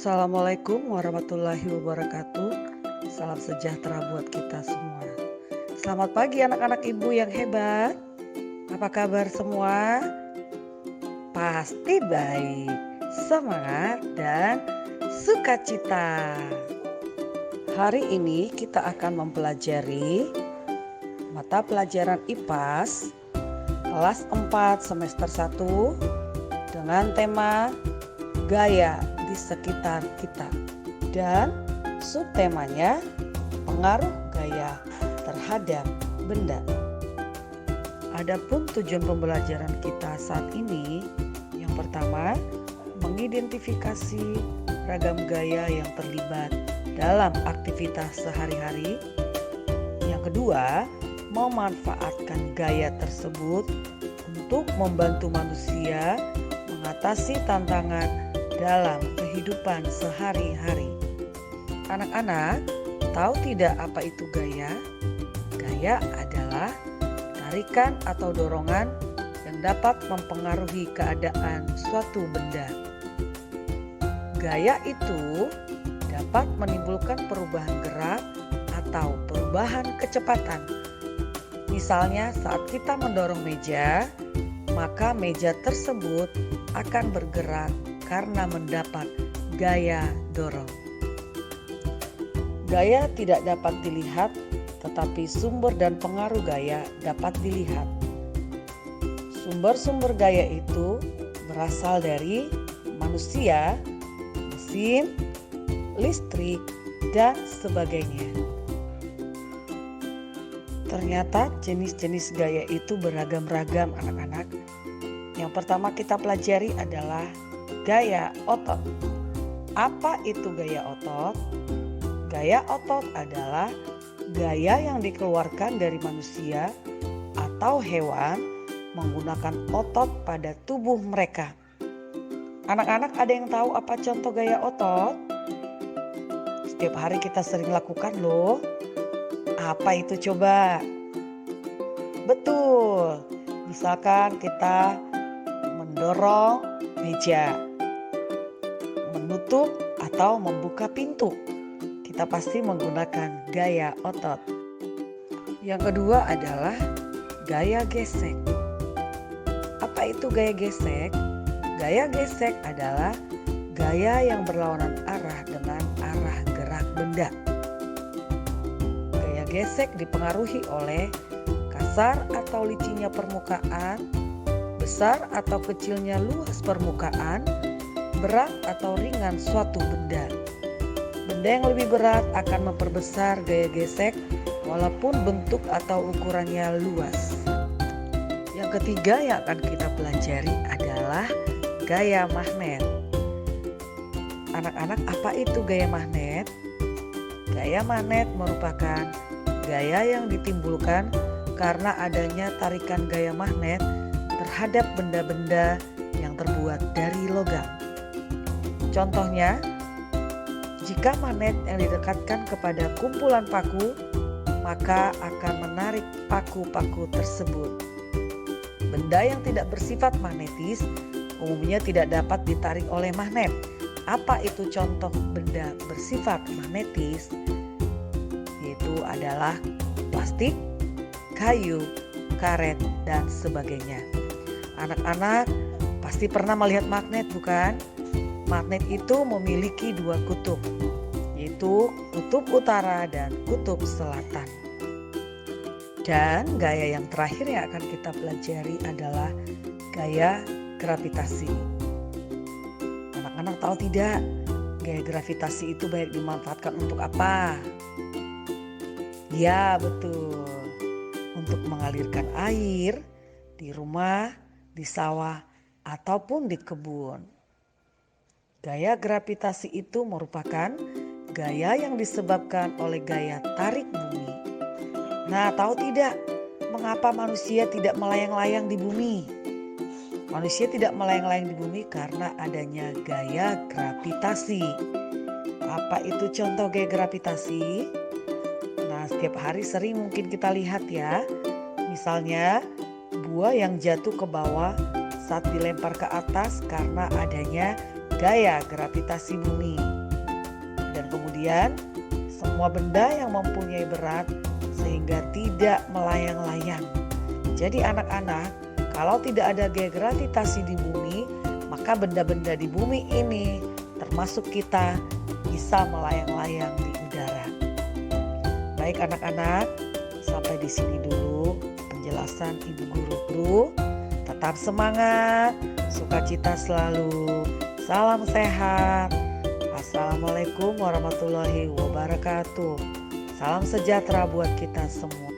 Assalamualaikum warahmatullahi wabarakatuh. Salam sejahtera buat kita semua. Selamat pagi anak-anak ibu yang hebat. Apa kabar semua? Pasti baik, semangat dan sukacita. Hari ini kita akan mempelajari mata pelajaran IPAS kelas 4 semester 1 dengan tema gaya di sekitar kita dan subtemanya pengaruh gaya terhadap benda. Adapun tujuan pembelajaran kita saat ini, yang pertama mengidentifikasi ragam gaya yang terlibat dalam aktivitas sehari-hari. Yang kedua, memanfaatkan gaya tersebut untuk membantu manusia mengatasi tantangan dalam kehidupan sehari-hari. Anak-anak, tahu tidak apa itu gaya? Gaya adalah tarikan atau dorongan yang dapat mempengaruhi keadaan suatu benda. Gaya itu dapat menimbulkan perubahan gerak atau perubahan kecepatan. Misalnya saat kita mendorong meja, maka meja tersebut akan bergerak karena mendapat gaya dorong. Gaya tidak dapat dilihat, tetapi sumber dan pengaruh gaya dapat dilihat. Sumber-sumber gaya itu berasal dari manusia, mesin, listrik, dan sebagainya. Ternyata jenis-jenis gaya itu beragam-ragam anak-anak. Yang pertama kita pelajari adalah gaya otot. Apa itu gaya otot? Gaya otot adalah gaya yang dikeluarkan dari manusia atau hewan menggunakan otot pada tubuh mereka. Anak-anak ada yang tahu apa contoh gaya otot? Setiap hari kita sering lakukan loh. Apa itu coba? Betul, misalkan kita mendorong meja, menutup atau membuka pintu, kita pasti menggunakan gaya otot. Yang kedua adalah gaya gesek. Apa itu gaya gesek? Gaya gesek adalah gaya yang berlawanan arah dengan arah gerak benda. Gaya gesek dipengaruhi oleh kasar atau licinnya permukaan, besar atau kecilnya luas permukaan, berat atau ringan suatu benda. Benda yang lebih berat akan memperbesar gaya gesek walaupun bentuk atau ukurannya luas. Yang ketiga yang akan kita pelajari adalah gaya magnet. Anak-anak, apa itu gaya magnet? Gaya magnet merupakan gaya yang ditimbulkan karena adanya tarikan gaya magnet terhadap benda-benda yang terbuat dari logam. Contohnya, jika magnet yang didekatkan kepada kumpulan paku, maka akan menarik paku-paku tersebut. Benda yang tidak bersifat magnetis umumnya tidak dapat ditarik oleh magnet. Apa itu contoh benda bersifat magnetis? Yaitu adalah plastik, kayu, karet, dan sebagainya. Anak-anak pasti pernah melihat magnet, bukan? Magnet itu memiliki dua kutub, yaitu kutub utara dan kutub selatan. Dan gaya yang terakhir yang akan kita pelajari adalah gaya gravitasi. Anak-anak tahu tidak, gaya gravitasi itu banyak dimanfaatkan untuk apa? Ya, betul. Untuk mengalirkan air di rumah, di sawah, ataupun di kebun. Gaya gravitasi itu merupakan gaya yang disebabkan oleh gaya tarik bumi. Nah, tahu tidak mengapa manusia tidak melayang-layang di bumi? Manusia tidak melayang-layang di bumi karena adanya gaya gravitasi. Apa itu contoh gaya gravitasi? Nah, setiap hari sering mungkin kita lihat ya. Misalnya buah yang jatuh ke bawah saat dilempar ke atas karena adanya gaya gravitasi bumi. Kemudian semua benda yang mempunyai berat sehingga tidak melayang-layang. Jadi anak-anak, kalau tidak ada gaya gravitasi di bumi, maka benda-benda di bumi ini termasuk kita bisa melayang-layang di udara. Baik anak-anak, sampai di sini dulu penjelasan Ibu Guru. Tetap semangat, sukacita selalu. Salam sehat. Assalamualaikum warahmatullahi wabarakatuh. Salam sejahtera buat kita semua.